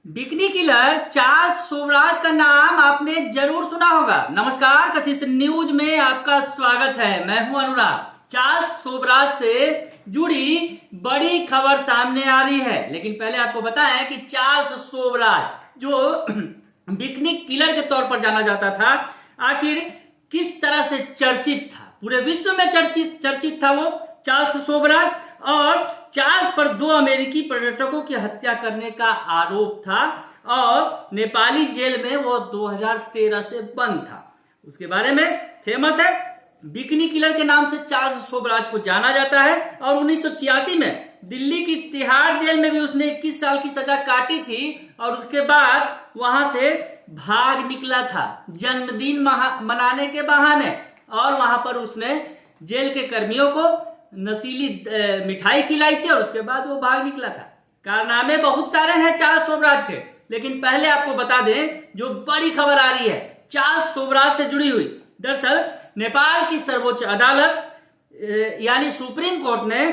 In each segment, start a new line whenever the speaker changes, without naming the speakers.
Bikini killer Charles Sobhraj का नाम आपने जरूर सुना होगा। नमस्कार, कशिश न्यूज में आपका स्वागत है। मैं हूं अनुराग। चार्ल्स सोबराज से जुड़ी बड़ी खबर सामने आ रही है, लेकिन पहले आपको बताएं कि चार्ल्स सोबराज जो बिकनी किलर के तौर पर जाना जाता था, आखिर किस तरह से चर्चित था। पूरे विश्व में चर्चित था वो चार्ल्स सोबराज। और चार्ल्स पर 2 अमेरिकी पर्यटकों की हत्या करने का आरोप था और नेपाली जेल में वो 2013 से बंद था। उसके बारे में फेमस है, बिकनी किलर के नाम से चार्ल्स सोबराज को जाना जाता है। और 1986 में दिल्ली की तिहाड़ जेल में भी उसने 21 साल की सजा काटी थी और उसके बाद वहां से भाग निकला था जन्मदिन मनाने के बहाने। और वहां पर उसने जेल के कर्मियों को नशीली मिठाई खिलाई थी और उसके बाद वो भाग निकला था। कारनामे बहुत सारे हैं चार्ल्स सोबराज के, लेकिन पहले आपको बता दें जो बड़ी खबर आ रही है चार्ल्स सोबराज से जुड़ी हुई। दरअसल नेपाल की सर्वोच्च अदालत यानी सुप्रीम कोर्ट ने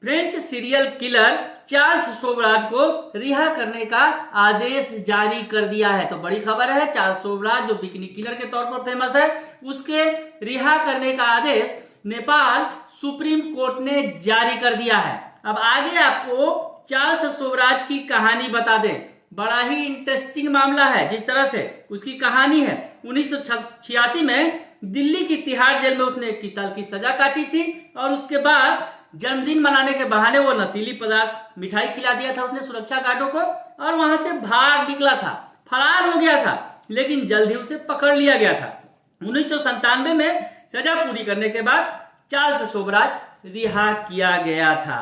French serial killer Charles Sobhraj को रिहा करने का आदेश जारी कर दिया है। तो बड़ी खबर है, चार्ल्स सोबराज जो बिकनी किलर के तौर पर फेमस है, उसके रिहा करने का आदेश नेपाल सुप्रीम कोर्ट ने जारी कर दिया है। अब आगे आपको चार्ल्स सोबराज की कहानी बता दें। बड़ा ही इंटरेस्टिंग मामला है जिस तरह से उसकी कहानी है। 1986 में दिल्ली की तिहाड़ जेल में उसने 21 साल की सजा काटी थी और उसके बाद जन्मदिन मनाने के बहाने वो नशीली पदार्थ मिठाई खिला दिया था उसने सुरक्षा गार्डों को और वहां से भाग निकला था, फरार हो गया था, लेकिन जल्द ही उसे पकड़ लिया गया था। 1997 में सजा पूरी करने के बाद चार्ल्स सोबराज रिहा किया गया था,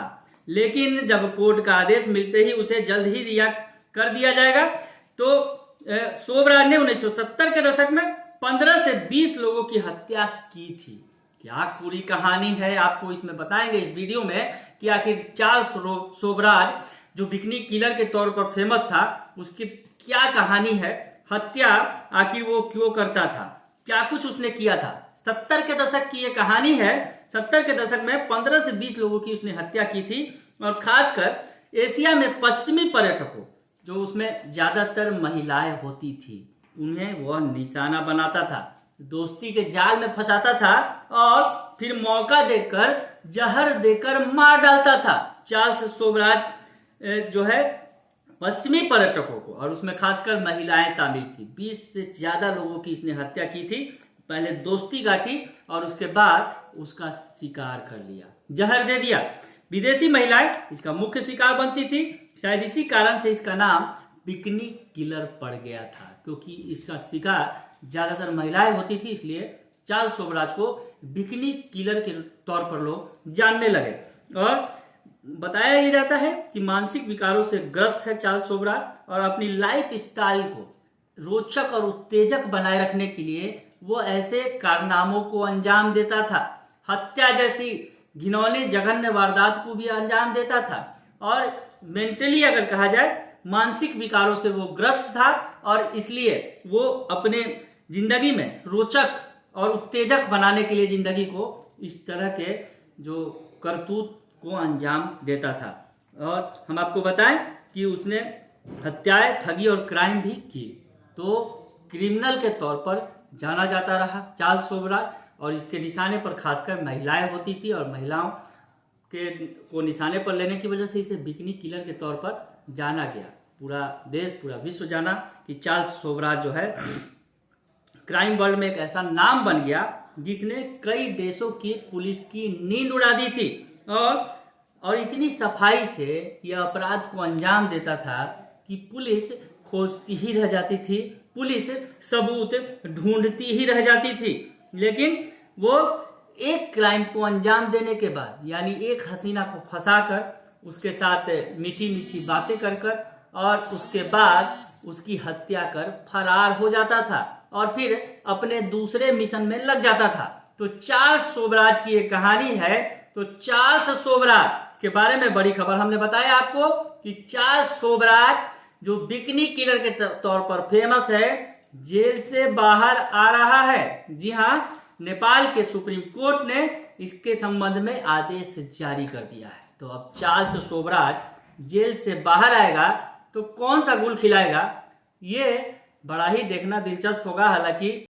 लेकिन जब कोर्ट का आदेश मिलते ही उसे जल्द ही रिहा कर दिया जाएगा। तो सोबराज ने 1970 के दशक में 15 से 20 लोगों की हत्या की थी। क्या पूरी कहानी है आपको इसमें बताएंगे इस वीडियो में कि आखिर चार्ल्स सोबराज जो बिकनी किलर के तौर पर फेमस था उसकी क्या कहानी है, हत्या आखिर वो क्यों करता था, क्या कुछ उसने किया था। 70 के दशक की ये कहानी है। 70 के दशक में 15 से 20 लोगों की उसने हत्या की थी और खासकर एशिया में पश्चिमी पर्यटकों, जो उसमें ज्यादातर महिलाएं होती थी, उन्हें वह निशाना बनाता था, दोस्ती के जाल में फंसाता था और फिर मौका देकर जहर देकर मार डालता था। चार्ल्स सोबराज जो है पश्चिमी पर्यटकों को, और उसमें खासकर महिलाएं शामिल थी, 20 से ज्यादा लोगों की इसने हत्या की थी। पहले दोस्ती गाठी और उसके बाद उसका शिकार कर लिया, जहर दे दिया। विदेशी महिलाएं इसका मुख्य शिकार बनती थी, शायद इसी कारण से इसका नाम बिकनी किलर पड़ गया था, क्योंकि इसका शिकार ज्यादातर महिलाएं होती थी, इसलिए चार्ल्स सोबराज को बिकनी किलर के तौर पर लोग जानने लगे। और बताया यह जाता है कि मानसिक विकारों से ग्रस्त है चार्ल्स सोबराज और अपनी लाइफ स्टाइल को रोचक और उत्तेजक बनाए रखने के लिए वो ऐसे कारनामों को अंजाम देता था, हत्या जैसी घिनौनी जघन्य वारदात को भी अंजाम देता था। और मेंटली अगर कहा जाए, मानसिक विकारों से वो ग्रस्त था और इसलिए वो अपने जिंदगी में रोचक और उत्तेजक बनाने के लिए जिंदगी को इस तरह के जो करतूत को अंजाम देता था। और हम आपको बताएं कि उसने हत्याएं, ठगी और क्राइम भी की। तो क्रिमिनल के तौर पर जाना जाता रहा चार्ल्स सोबराज, और इसके निशाने पर खासकर महिलाएं होती थी और महिलाओं को निशाने पर लेने की वजह से इसे बिकनी किलर के तौर पर जाना गया। पूरा देश, पूरा विश्व जाना कि चार्ल्स सोबराज जो है क्राइम वर्ल्ड में एक ऐसा नाम बन गया जिसने कई देशों की पुलिस की नींद उड़ा दी थी और इतनी सफाई से यह अपराध को अंजाम देता था कि पुलिस खोजती ही रह जाती थी, पुलिस सबूत ढूंढती ही रह जाती थी। लेकिन वो एक क्राइम को अंजाम देने के बाद, यानी एक हसीना को फंसाकर उसके साथ मीठी मीठी बातें कर और उसके बाद उसकी हत्या कर फरार हो जाता था और फिर अपने दूसरे मिशन में लग जाता था। तो चार्ल्स सोबराज की ये कहानी है। तो चार्ल्स सोबराज के बारे में बड़ी खबर हमने बताया आपको कि चार्ल्स सोबराज जो बिकनी किलर के तौर पर फेमस है, जेल से बाहर आ रहा है। जी हाँ, नेपाल के सुप्रीम कोर्ट ने इसके संबंध में आदेश जारी कर दिया है। तो अब चार्ल्स सोबराज जेल से बाहर आएगा तो कौन सा गुल खिलाएगा, ये बड़ा ही देखना दिलचस्प होगा। हालांकि